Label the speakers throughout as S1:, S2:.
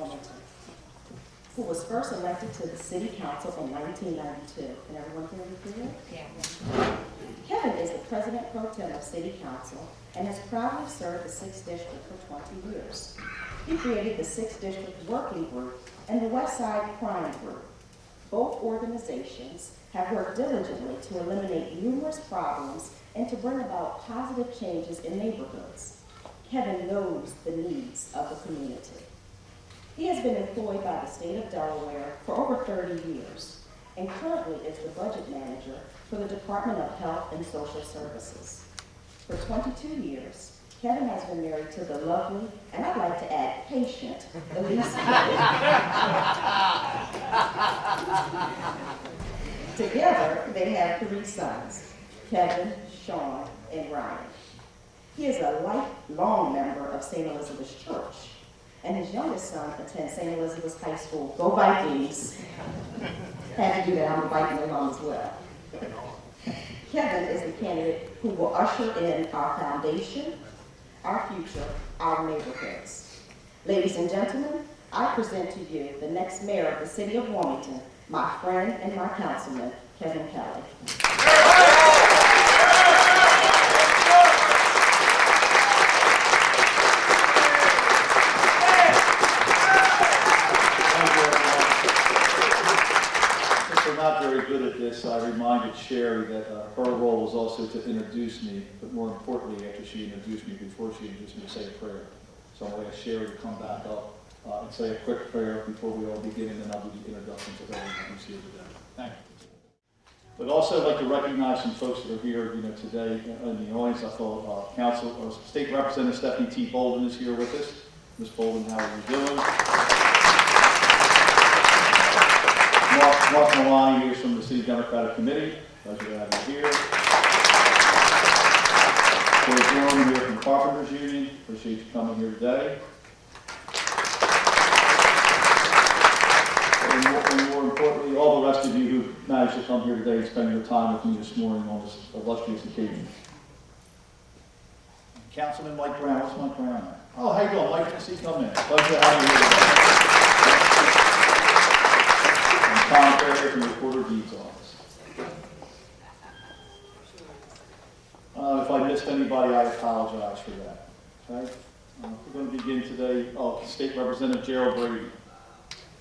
S1: Wilmington, who was first elected to the City Council in 1992. Can everyone hear me clearly?
S2: Yeah.
S1: Kevin is the President Pro Tem of City Council and has proudly served the 6th District for 20 years. He created the 6th District Working Group and the West Side Crime Group. Both organizations have worked diligently to eliminate numerous problems and to bring about positive changes in neighborhoods. Kevin knows the needs of the community. He has been employed by the state of Delaware for over 30 years and currently is the budget manager for the Department of Health and Social Services. For 22 years, Kevin has been married to the lovely, and I'd like to add patient, Elise Kelley. Together, they have 3 sons, Kevin, Sean, and Ryan. He is a lifelong member of St. Elizabeth's Church, and his youngest son attends St. Elizabeth's High School. Go Vikings! Had to do that, I'm a Viking alum as well. Kevin is the candidate who will usher in our foundation, our future, our neighborhoods. Ladies and gentlemen, I present to you the next mayor of the city of Wilmington, my friend and my councilman, Kevin Kelley.
S3: Not very good at this, I reminded Sherry that her role was also to introduce me, but more importantly, after she introduced me, before she introduced me, to say a prayer. So I'm going to ask Sherry to come back up and say a quick prayer before we all begin, and then I'll do the introduction to everyone who's here today. Thank you. But also I'd like to recognize some folks that are here, today in the audience. I thought State Representative Stephanie T. Bolden is here with us. Ms. Bolden, how are you doing? Mark Malani here from the City Democratic Committee. Pleasure to have you here. Corey Jerome here from Carpenters Union. Appreciate you coming here today. And more importantly, all the rest of you who managed to come here today and spend your time with me this morning on this illustrious occasion. Councilman Mike Brown. What's Mike Brown at? Oh, how you doing, Mike? Good to see you come in. Pleasure to have you here today. Tom Ferry from the Recorder Deeds Office. If I missed anybody, I apologize for that. Okay? We're going to begin today. State Representative Gerald Brady.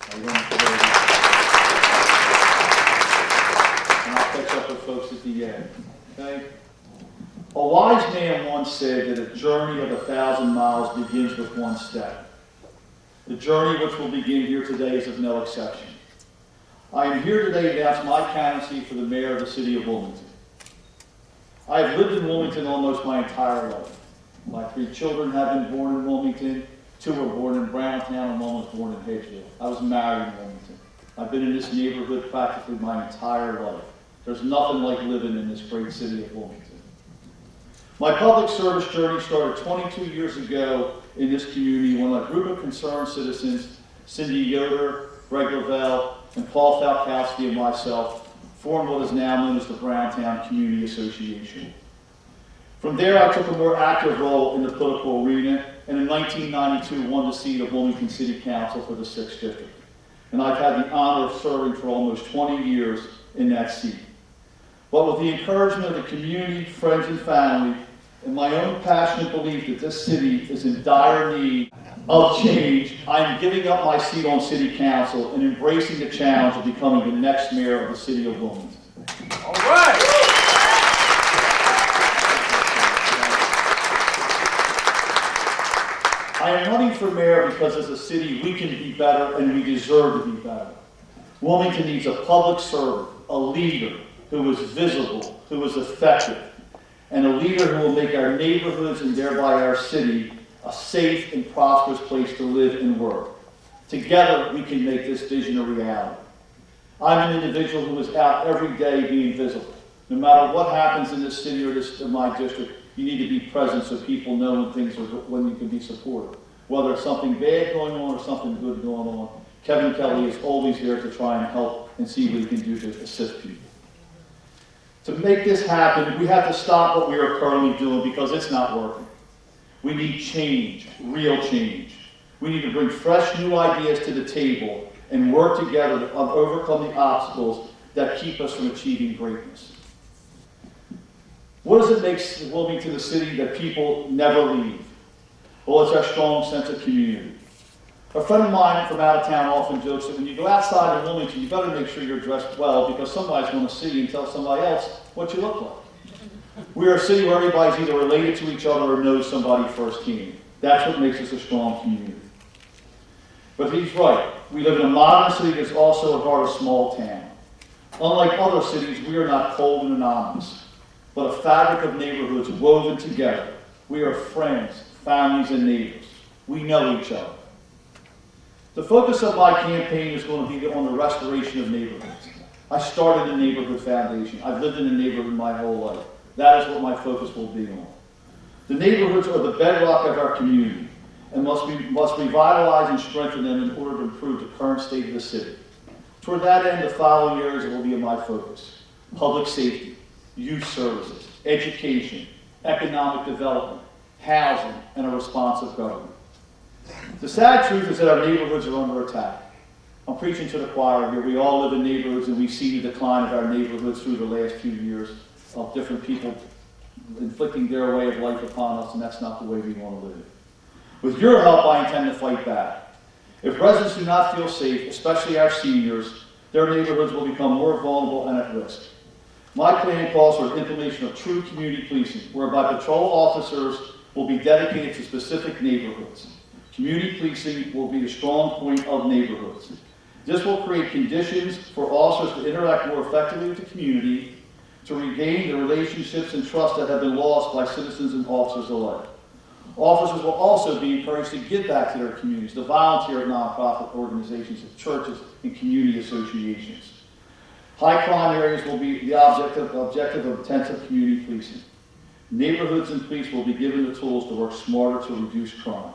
S3: How are you doing today? And I'll catch up with folks at the end. Okay? A wise man once said that a journey of 1,000 miles begins with one step. The journey which will begin here today is of no exception. I am here today to announce my candidacy for the mayor of the city of Wilmington. I have lived in Wilmington almost my entire life. My 3 children have been born in Wilmington. 2 were born in Browntown and 1 was born in Hedgeville. I was married in Wilmington. I've been in this neighborhood practically my entire life. There's nothing like living in this great city of Wilmington. My public service journey started 22 years ago in this community when a group of concerned citizens, Cindy Yoder, Greg Lavelle, and Paul Falkowski and myself formed what is now known as the Browntown Community Association. From there, I took a more active role in the political arena, and in 1992 won the seat of Wilmington City Council for the 6th District. And I've had the honor of serving for almost 20 years in that seat. But with the encouragement of the community, friends, and family, and my own passionate belief that this city is in dire need of change, I am giving up my seat on City Council and embracing the challenge of becoming the next mayor of the city of Wilmington.
S4: All right.
S3: I am running for mayor because as a city we can be better and we deserve to be better. Wilmington needs a public servant, a leader who is visible, who is effective, and a leader who will make our neighborhoods and thereby our city a safe and prosperous place to live and work. Together, we can make this vision a reality. I'm an individual who is out every day being visible. No matter what happens in this city or my district, you need to be present so people know when you can be supported. Whether it's something bad going on or something good going on, Kevin Kelley is always there to try and help and see what he can do to assist people. To make this happen, we have to stop what we are currently doing because it's not working. We need change, real change. We need to bring fresh new ideas to the table and work together to overcome the obstacles that keep us from achieving greatness. What does it make Wilmington a city that people never leave? Well, it's our strong sense of community. A friend of mine from out of town often jokes that when you go outside of Wilmington, you better make sure you're dressed well because somebody's going to see you and tell somebody else what you look like. We are a city where everybody's either related to each other or knows somebody firsthand. That's what makes us a strong community. But he's right. We live in a modern city that's also a part of a small town. Unlike other cities, we are not cold and anonymous, but a fabric of neighborhoods woven together. We are friends, families, and neighbors. We know each other. The focus of my campaign is going to be on the restoration of neighborhoods. I started a neighborhood foundation. I've lived in a neighborhood my whole life. That is what my focus will be on. The neighborhoods are the bedrock of our community and must revitalize and strengthen them in order to improve the current state of the city. Toward that end, the following areas will be my focus: public safety, youth services, education, economic development, housing, and a responsive government. The sad truth is that our neighborhoods are under attack. I'm preaching to the choir here. We all live in neighborhoods, and we've seen the decline of our neighborhoods through the last few years of different people inflicting their way of life upon us, and that's not the way we want to live. With your help, I intend to fight back. If residents do not feel safe, especially our seniors, their neighborhoods will become more vulnerable and at risk. My plan calls for implementation of true community policing, whereby patrol officers will be dedicated to specific neighborhoods. Community policing will be the strong point of neighborhoods. This will create conditions for officers to interact more effectively with the community, to regain the relationships and trust that have been lost by citizens and officers alike. Officers will also be encouraged to give back to their communities, to volunteer at nonprofit organizations, at churches, and community associations. High crime areas will be the objective of intensive community policing. Neighborhoods and police will be given the tools to work smarter to reduce crime.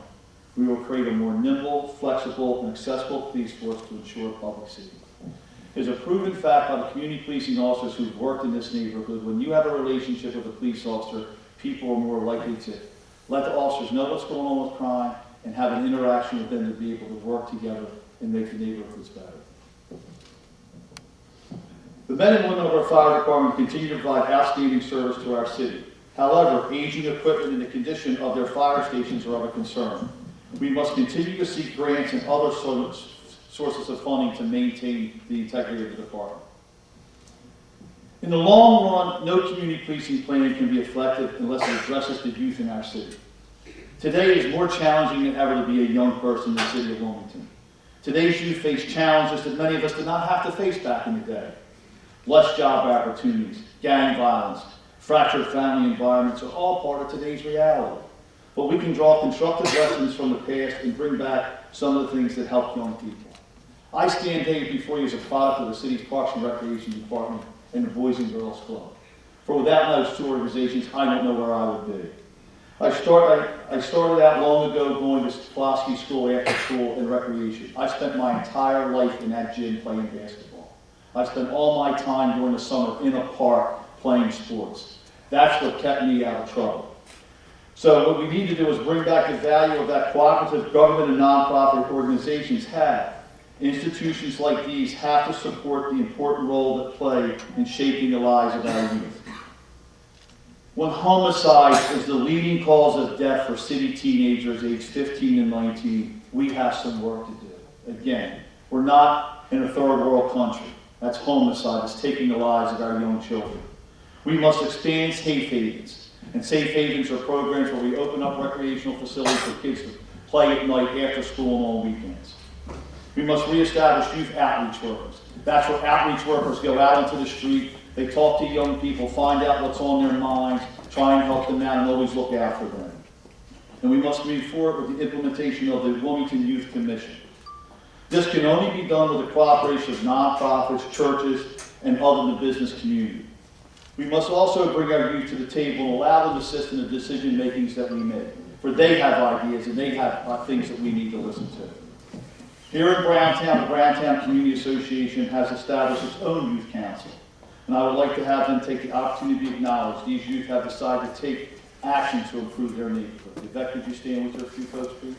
S3: We will create a more nimble, flexible, and accessible police force to ensure public safety. It is a proven fact by the community policing officers who've worked in this neighborhood, when you have a relationship with a police officer, people are more likely to let the officers know what's going on with crime and have an interaction with them to be able to work together and make the neighborhoods better. The men and women of our fire department continue to provide outstanding service to our city. However, aging equipment and the condition of their fire stations are of a concern. We must continue to seek grants and other sources of funding to maintain the integrity of the department. In the long run, no community policing plan can be effective unless it addresses the youth in our city. Today it is more challenging than ever to be a young person in the city of Wilmington. Today's youth face challenges that many of us did not have to face back in the day. Less job opportunities, gang violence, fractured family environments are all part of today's reality. But we can draw constructive lessons from the past and bring back some of the things that help young people. I stand here before you as a product of the city's Parks and Recreation Department and the Boys and Girls Club. For without those two organizations, I don't know where I would be. I started out long ago going to Pulaski School, after school, and recreation. I spent my entire life in that gym playing basketball. I spent all my time during the summer in a park playing sports. That's what kept me out of trouble. So what we need to do is bring back the value of that cooperative government and nonprofit organizations have. Institutions like these have to support the important role that play in shaping the lives of our youth. When homicide is the leading cause of death for city teenagers aged 15 and 19, we have some work to do. Again, we're not in a third world country. That's homicide. It's taking the lives of our young children. We must expand safe havens. And safe havens are programs where we open up recreational facilities for kids to play at night, after school, and on weekends. We must reestablish youth outreach workers. That's where outreach workers go out into the street. They talk to young people, find out what's on their minds, try and help them out, and always look out for them. And we must move forward with the implementation of the Wilmington Youth Commission. This can only be done with the cooperation of nonprofits, churches, and other in the business community. We must also bring our youth to the table and allow them to assist in the decision makings that we make, for they have ideas and they have things that we need to listen to. Here in Browntown, the Browntown Community Association has established its own youth council, and I would like to have them take the opportunity to acknowledge these youth have decided to take action to improve their neighborhood. Yvette, could you stand with us, a few folks, please?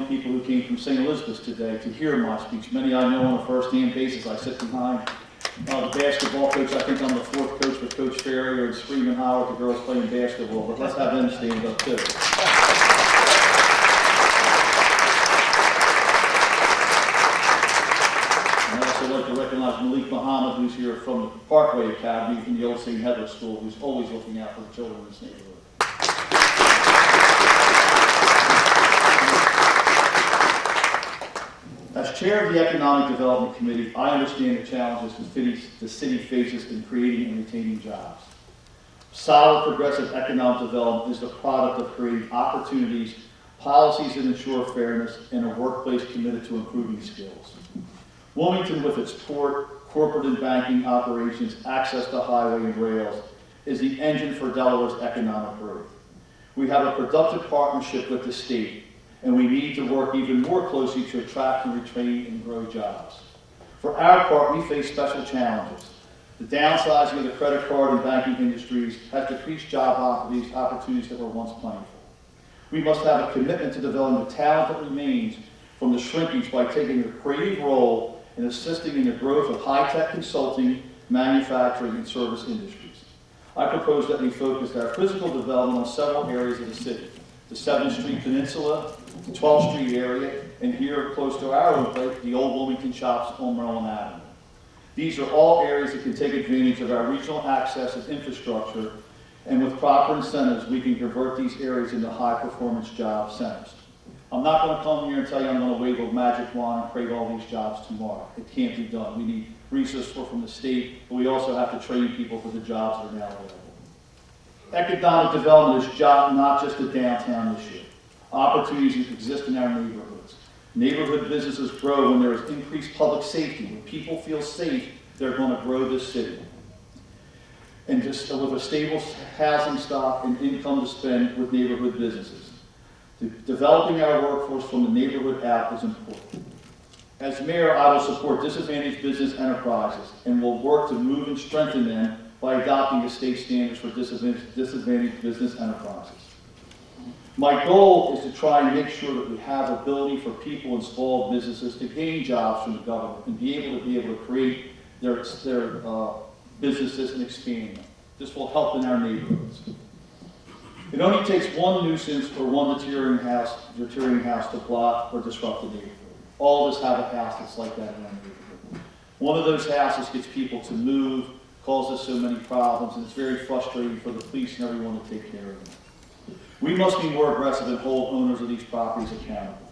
S3: people who came from St. Elizabeth today to hear my speech. Many I know on a first-hand basis. I sit behind the basketball coach. I think I'm the fourth coach with Coach Ferry, or screaming holler at the girls playing basketball, but let's have them stand up too. And I'd also like to recognize Malik Muhammad, who's here from the Parkway Academy from the old St. Heather School, who's always looking out for the children in this neighborhood. As chair of the Economic Development Committee, I understand the challenges the city faces in creating and retaining jobs. Solid, progressive economic development is the product of creating opportunities, policies that ensure fairness, and a workplace committed to improving skills. Wilmington, with its port, corporate and banking operations, access to highway and rails, is the engine for Delaware's economic growth. We have a productive partnership with the state, and we need to work even more closely to attract and retain and grow jobs. For our part, we face special challenges. The downsizing of the credit card and banking industries has decreased job opportunities that were once plentiful. We must have a commitment to developing the talent that remains from the shrinkage by taking a creative role in assisting in the growth of high-tech consulting, manufacturing, and service industries. I propose that we focus our physical development on several areas of the city: the 7th Street Peninsula, the 12th Street area, and here close to our own place, the old Wilmington shops on Maryland Avenue. These are all areas that can take advantage of our regional access and infrastructure, and with proper incentives, we can convert these areas into high-performance job centers. I'm not going to come here and tell you I'm going to wave a magic wand and create all these jobs tomorrow. It can't be done. We need resources from the state, but we also have to train people for the jobs that are now available. Economic development is not just a downtown issue. Opportunities exist in our neighborhoods. Neighborhood businesses grow when there is increased public safety. When people feel safe, they're going to grow this city. And just with a stable housing stock and income to spend with neighborhood businesses. Developing our workforce from the neighborhood out is important. As mayor, I will support disadvantaged business enterprises and will work to move and strengthen them by adopting the state standards for disadvantaged business enterprises. My goal is to try and make sure that we have ability for people and small businesses to gain jobs from the government and be able to create their businesses and expand them. This will help in our neighborhoods. It only takes one nuisance or one deteriorating house to block or disrupt the neighborhood. All of us have a house that's like that in our neighborhood. One of those houses gets people to move, causes so many problems, and it's very frustrating for the police and everyone to take care of them. We must be more aggressive and hold owners of these properties accountable.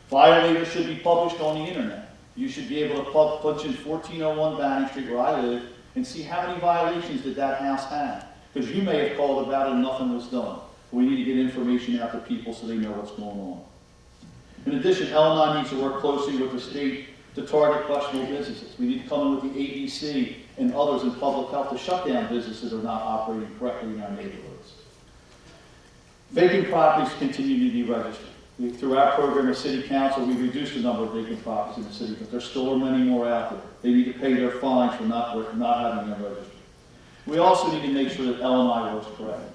S3: Violators should be published on the internet. You should be able to punch in 1401 Banning Street, where I live, and see how many violations did that house have. Because you may have called about it and nothing was done. We need to get information out to people so they know what's going on. In addition, L&I needs to work closely with the state to target questionable businesses. We need to come in with the ABC and others in public health to shut down businesses that are not operating correctly in our neighborhoods. Vacant properties continue to be registered. Through our program as City Council, we've reduced the number of vacant properties in the city, but there still are many more out there. They need to pay their fines for not having them registered. We also need to make sure that L&I works correctly.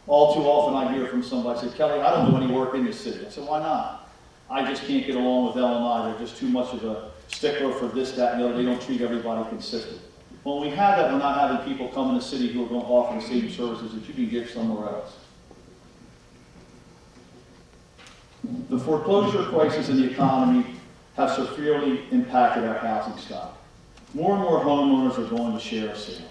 S3: All too often I hear from somebody say, Kelly, I don't do any work in this city. I said, why not? I just can't get along with L&I. They're just too much of a stickler for this, that, and the other. They don't treat everybody consistent. When we have that, we're not having people come in the city who are going to offer the same services that you can get somewhere else. The foreclosure crisis and the economy have severely impacted our housing stock. More and more homeowners are going to share a sale.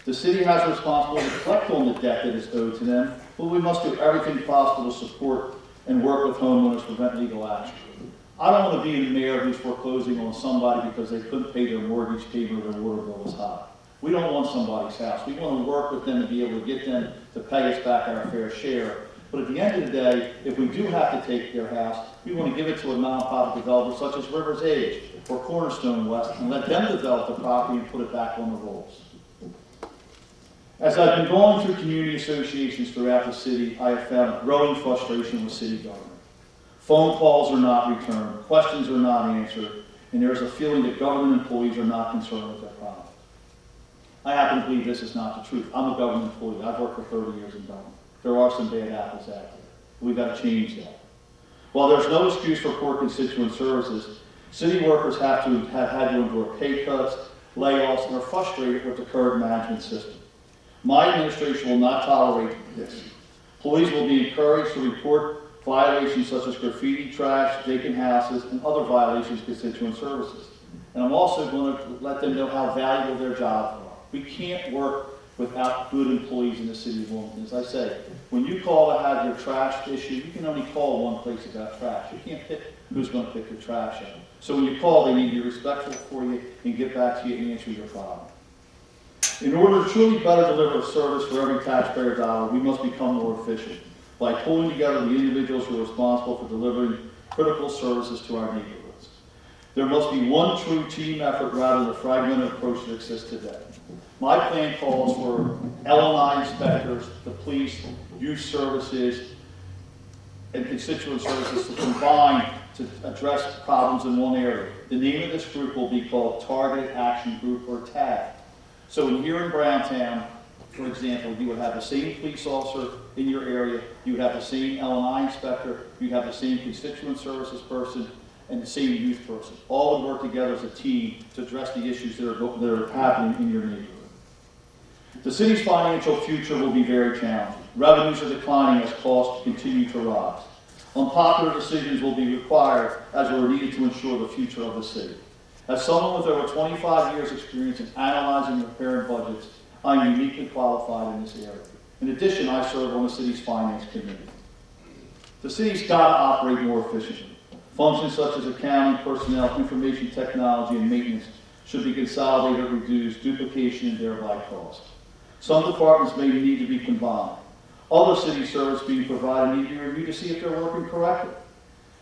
S3: The city has a responsibility to collect on the debt that is owed to them, but we must do everything possible to support and work with homeowners to prevent legal action. I don't want to be the mayor who's foreclosing on somebody because they couldn't pay their mortgage payment or their water bill was high. We don't want somebody's house. We want to work with them to be able to get them to pay us back our fair share. But at the end of the day, if we do have to take their house, we want to give it to a nonprofit developer such as River's Edge or Cornerstone West and let them develop the property and put it back on the rolls. As I've been going through community associations throughout the city, I have found a growing frustration with city government. Phone calls are not returned, questions are not answered, and there is a feeling that government employees are not concerned with their problems. I happen to believe this is not the truth. I'm a government employee. I've worked for 30 years in government. There are some bad apples out there. We've got to change that. While there's no excuse for poor constituent services, city workers have had to endure pay cuts, layoffs, and are frustrated with the current management system. My administration will not tolerate this. Employees will be encouraged to report violations such as graffiti, trash, vacant houses, and other violations of constituent services. And I'm also going to let them know how valuable their jobs are. We can't work without good employees in the city of Wilmington. As I say, when you call to have your trash issue, you can only call one place about trash. You can't pick who's going to pick your trash up. So when you call, they need to be respectful for you and get back to you and answer your problem. In order to truly better deliver a service for every taxpayer dollar, we must become more efficient by pulling together the individuals who are responsible for delivering critical services to our neighborhoods. There must be one true team effort rather than the fragmented approach that exists today. My plan calls for L&I inspectors, the police, youth services, and constituent services to combine to address problems in one area. The name of this group will be called Targeted Action Group, or TAG. So here in Browntown, for example, you would have the same police officer in your area, you would have the same L&I inspector, you'd have the same constituent services person, and the same youth person. All would work together as a team to address the issues that are happening in your neighborhood. The city's financial future will be very challenging. Revenues are declining as costs continue to rise. Unpopular decisions will be required as we're needed to ensure the future of the city. As someone with over 25 years' experience in analyzing and preparing budgets, I'm uniquely qualified in this area. In addition, I serve on the city's finance committee. The city's got to operate more efficiently. Functions such as accounting, personnel, information technology, and maintenance should be consolidated or reduced, duplication, and thereby cost. Some departments may need to be combined. Other city services being provided need to be reviewed to see if they're working correctly.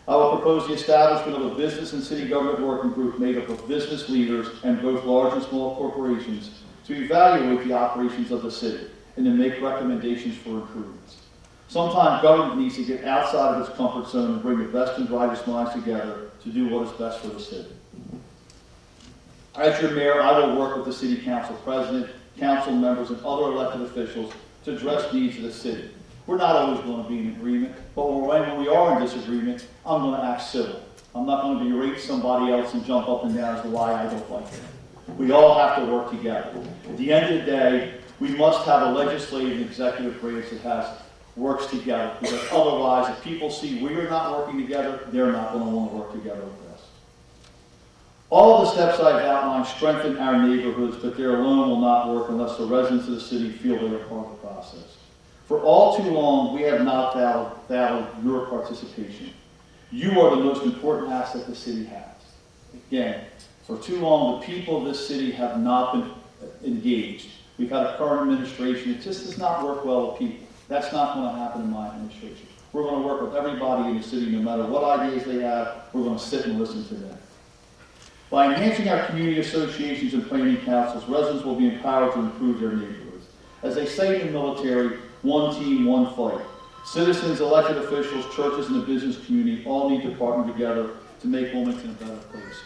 S3: I will propose the establishment of a business and city government working group made up of business leaders and both large and small corporations to evaluate the operations of the city and to make recommendations for improvements. Sometimes government needs to get outside of its comfort zone and bring the best and brightest minds together to do what is best for the city. As your mayor, I will work with the city council president, council members, and other elected officials to address needs of the city. We're not always going to be in agreement, but when we are in disagreement, I'm going to act civil. I'm not going to berate somebody else and jump up and down as to why I don't like it. We all have to work together. At the end of the day, we must have a legislative and executive branch that works together, because otherwise, if people see we are not working together, they're not going to want to work together with us. All the steps I've outlined strengthen our neighborhoods, but they alone will not work unless the residents of the city feel they are part of the process. For all too long, we have not valued your participation. You are the most important asset the city has. Again, for too long, the people of this city have not been engaged. We've had a current administration that just does not work well with people. That's not going to happen in my administration. We're going to work with everybody in the city, no matter what ideas they have. We're going to sit and listen to them. By enhancing our community associations and planning councils, residents will be empowered to improve their neighborhoods. As they say in the military, one team, one fight. Citizens, elected officials, churches, and the business community all need to partner together to make Wilmington a better place.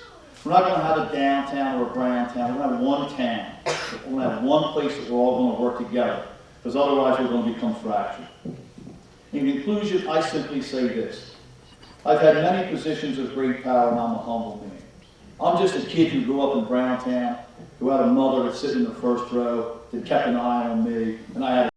S3: We're not going to have a downtown or a brown town. We're going to have one town. We're going to have one place that we're all going to work together, because otherwise we're going to become fractured. In conclusion, I simply say this. I've had many positions of great power, and I'm a humble man. I'm just a kid who grew up in Browntown, who had a mother that sat in the first row, that kept an eye on me, and I had